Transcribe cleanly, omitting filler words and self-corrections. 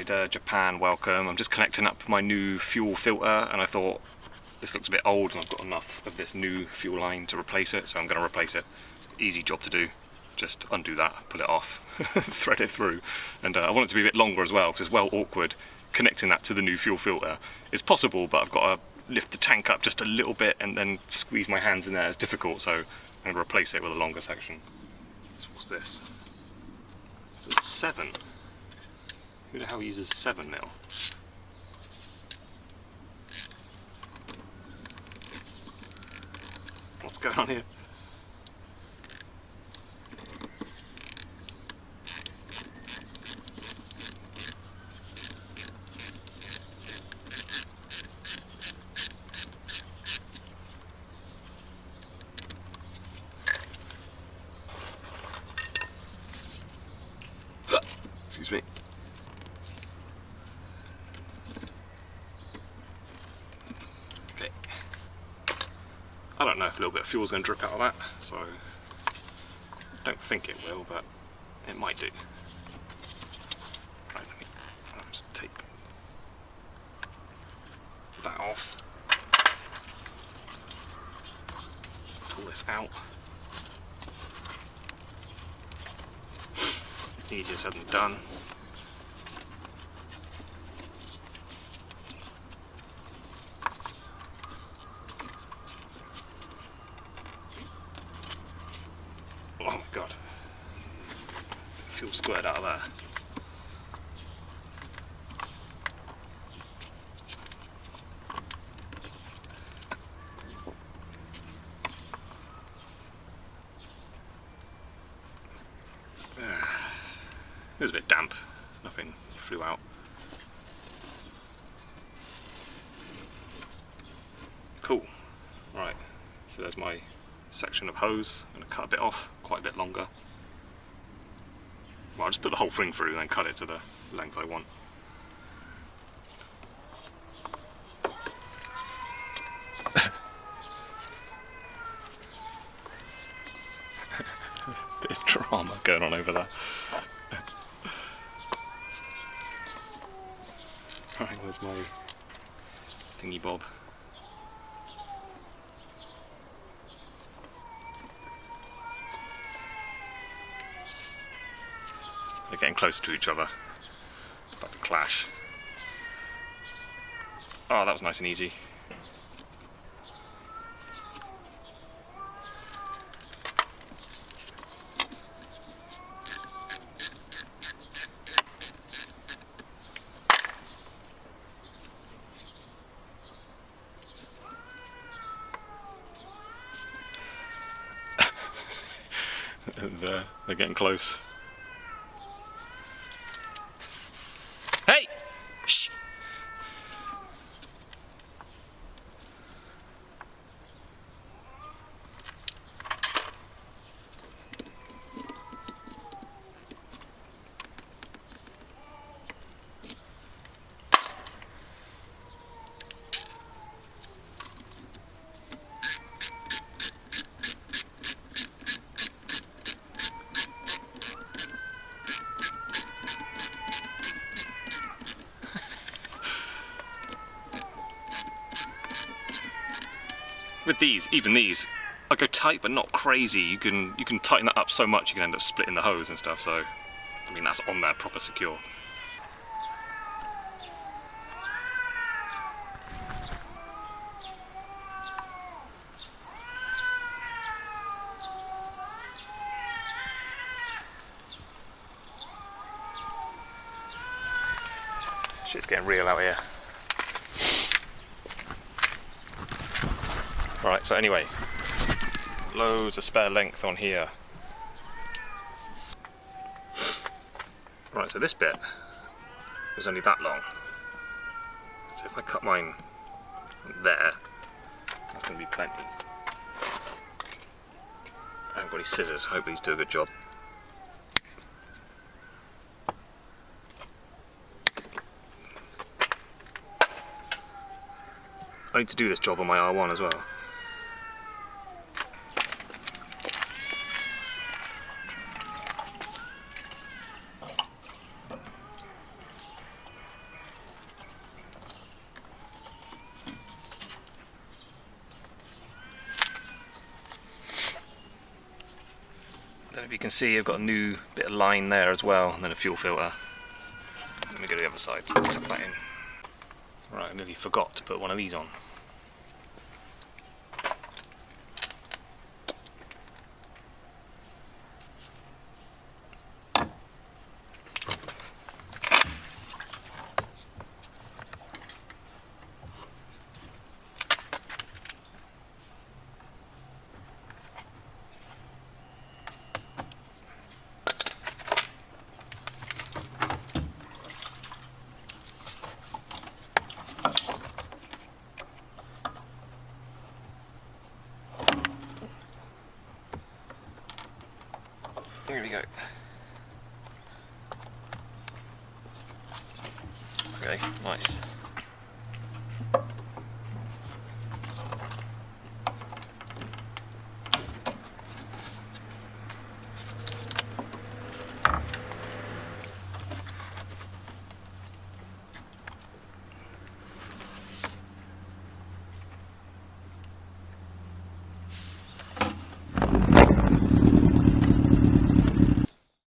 Rider Japan, welcome. I'm just connecting up my new fuel filter and I thought this looks a bit old and I've got enough of this new fuel line to replace it, so I'm going to replace it. Easy job to do. Just undo that, pull it off, thread it through, and I want it to be a bit longer as well, because it's well awkward connecting that to the new fuel filter. It's possible, but I've got to lift the tank up just a little bit and then squeeze my hands in there. It's difficult, so I'm going to replace it with a longer section. What's this? This is 7. Who the hell uses 7mm? What's going on here? Excuse me. Okay. I don't know if a little bit of fuel's going to drip out of that, so I don't think it will, but it might do. Right, I'll just take that off. Pull this out. Easier said than done. Oh my god. Fuel squirted out of there. It was a bit damp, nothing flew out. Cool. Right, so there's my section of hose. I'm going to cut a bit off, quite a bit longer. Well, I'll just put the whole thing through and then cut it to the length I want. Bit of drama going on over there. Right, where's my thingy bob? They're getting close to each other. About to clash. Oh, that was nice and easy. And they're getting close. Hey! Shh! With these, even these, I go tight but not crazy. You can tighten that up so much you can end up splitting the hose and stuff, so I mean that's on there proper secure. Shit's getting real out here. Right, so anyway, loads of spare length on here. Right, so this bit was only that long. So if I cut mine there, that's going to be plenty. I haven't got any scissors, hope these do a good job. I need to do this job on my R1 as well. you can see I've got a new bit of line there as well, and then a fuel filter. Let me go to the other side, tuck that in. Right, I nearly forgot to put one of these on. Here we go. Okay, nice.